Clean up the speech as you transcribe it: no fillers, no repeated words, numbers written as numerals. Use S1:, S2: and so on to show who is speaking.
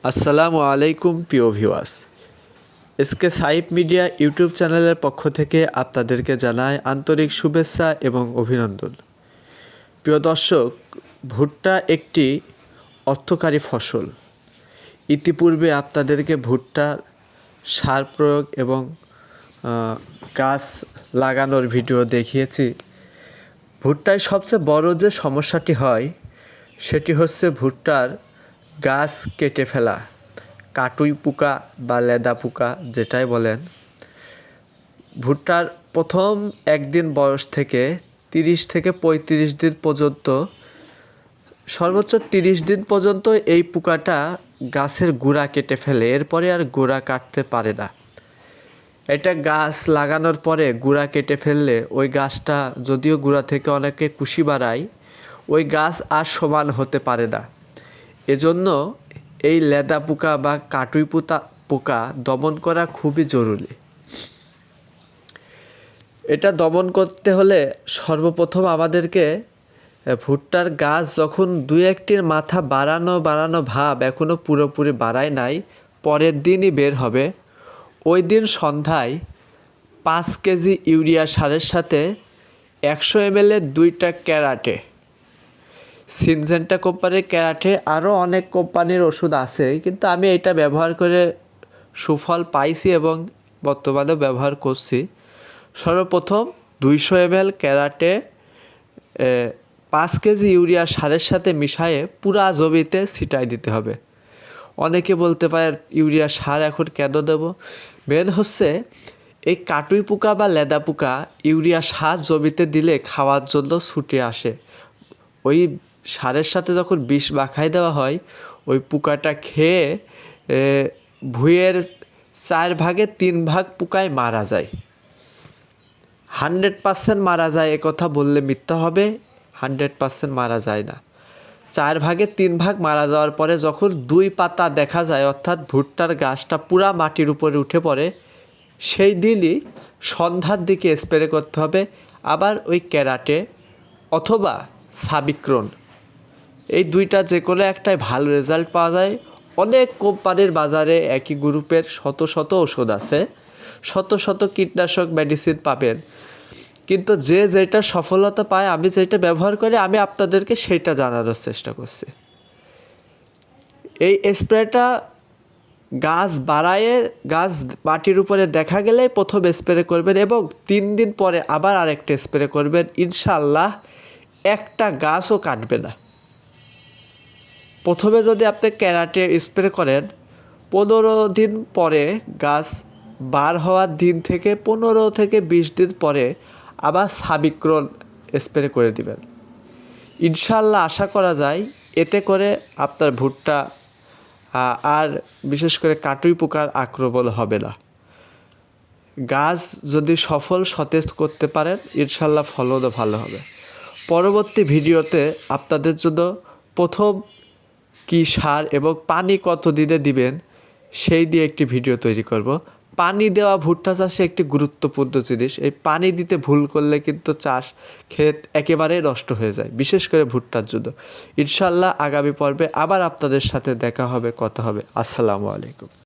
S1: আসসালামু আলাইকুম প্রিয় ভিউয়ার্স। এসকে সাইপ মিডিয়া ইউটিউব চ্যানেলের পক্ষ থেকে আপনাদেরকে জানাই আন্তরিক শুভেচ্ছা এবং অভিনন্দন। প্রিয় দর্শক, ভুট্টা একটি অর্থকারী ফসল। ইতিপূর্বে আপনাদেরকে ভুট্টার সার প্রয়োগ এবং গাছ লাগানোর ভিডিও দেখিয়েছি। ভুট্টায় সবচেয়ে বড় যে সমস্যাটি হয় সেটি হচ্ছে ভুট্টার গাছ কেটে ফেলা, কাটুই পোকা বা লেদা পোকা যেটাই বলেন। ভুট্টার প্রথম একদিন বয়স থেকে 30 থেকে 35 দিন পর্যন্ত, সর্বোচ্চ 30 দিন পর্যন্ত এই পোকাটা গাছের গোড়া কেটে ফেলে, এরপরে আর গোড়া কাটতে পারে না। এটা গাছ লাগানোর পরে গোড়া কেটে ফেললে ওই গাছটা যদিও গোড়া থেকে অনেকে কুশি বাড়ায়, ওই গাছ আর সমান হতে পারে না। এজন্য এই লেদা পোকা বা কাটুই পোকা দমন করা খুবই জরুরি। এটা দমন করতে হলে সর্বপ্রথম আমাদেরকে ভুট্টার গাছ যখন 2-1টির মাথা বাড়ানো ভাব এখনও পুরোপুরি বাড়ায় নাই, পরের দিনই বের হবে, ওই দিন সন্ধ্যায় 5 কেজি ইউরিয়া সারের সাথে 100 ml 2টা ক্যারাটে, সিনজেন্টা কোম্পানির ক্যারাটে, আরও অনেক কোম্পানির ওষুধ আছে, কিন্তু আমি এটা ব্যবহার করে সুফল পাইছি এবং বর্তমানে ব্যবহার করছি। সর্বপ্রথম 200 ml ক্যারাটে 5 কেজি ইউরিয়া সারের সাথে মিশিয়ে পুরা জমিতে ছিটাই দিতে হবে। অনেকে বলতে পারে ইউরিয়া সার এখন কেন দেব? মেন হচ্ছে এই কাটুই পোকা বা লেদা পোকা ইউরিয়া সার জমিতে দিলে খাওয়ার জন্য ছুটে আসে। ওই সারের সাথে যখন বিষ মাখাই দেওয়া হয়, ওই পোকাটা খেয়ে ভুঁইয়ের 4 ভাগের 3 ভাগ পোকায় মারা যায়। 100% মারা যায় এ কথা বললে মিথ্যা হবে, 100% মারা যায় না। 4 ভাগের 3 ভাগ মারা যাওয়ার পরে যখন 2 পাতা দেখা যায়, অর্থাৎ ভুট্টার গাছটা পুরা মাটির উপরে উঠে পড়ে, সেই দিনই সন্ধ্যার দিকে স্প্রে করতে হবে আবার ওই ক্যারাটে অথবা সাবিক্রন। এই 2টা যে কোনো একটাই ভালো রেজাল্ট পাওয়া যায়। অনেক কোম্পানির বাজারে একই গ্রুপের শত ওষুধ আছে, শত কীটনাশক মেডিসিন পাবেন, কিন্তু যে যেটা সফলতা পায়, আমি যেটা ব্যবহার করি আমি আপনাদেরকে সেইটা জানানোর চেষ্টা করছি। এই স্প্রেটা গাছ বাড়ায়ে গাছ মাটির উপরে দেখা গেলে প্রথম স্প্রে করবেন এবং 3 দিন পরে আবার আরেকটা স্প্রে করবেন। ইনশাআল্লাহ একটা গাছও কাটবে না। প্রথমে যদি আপনি ক্যারাটে স্প্রে করেন, 15 দিন পরে গাছ বার হওয়ার দিন থেকে 15 থেকে 20 দিন পরে আবার সাবিক্রন স্প্রে করে দিবেন। ইনশাআল্লাহ আশা করা যায় এতে করে আপনার ভুট্টা আর বিশেষ করে কাটুই পোকার আক্রমণ হবে না। গাছ যদি সতেজ করতে পারেন, ইনশাআল্লাহ ফলনও ভালো হবে। পরবর্তী ভিডিওতে আপনাদের জন্য প্রথম কী সার এবং পানি কত দিনে দিবেন সেই দিয়ে একটি ভিডিও তৈরি করব। পানি দেওয়া ভুট্টা চাষে একটি গুরুত্বপূর্ণ জিনিস। এই পানি দিতে ভুল করলে কিন্তু চাষ ক্ষেত একেবারেই নষ্ট হয়ে যায়, বিশেষ করে ভুট্টার জন্য। ইনশাআল্লাহ আগামী পর্বে আবার আপনাদের সাথে দেখা হবে, কথা হবে। আসসালামু আলাইকুম।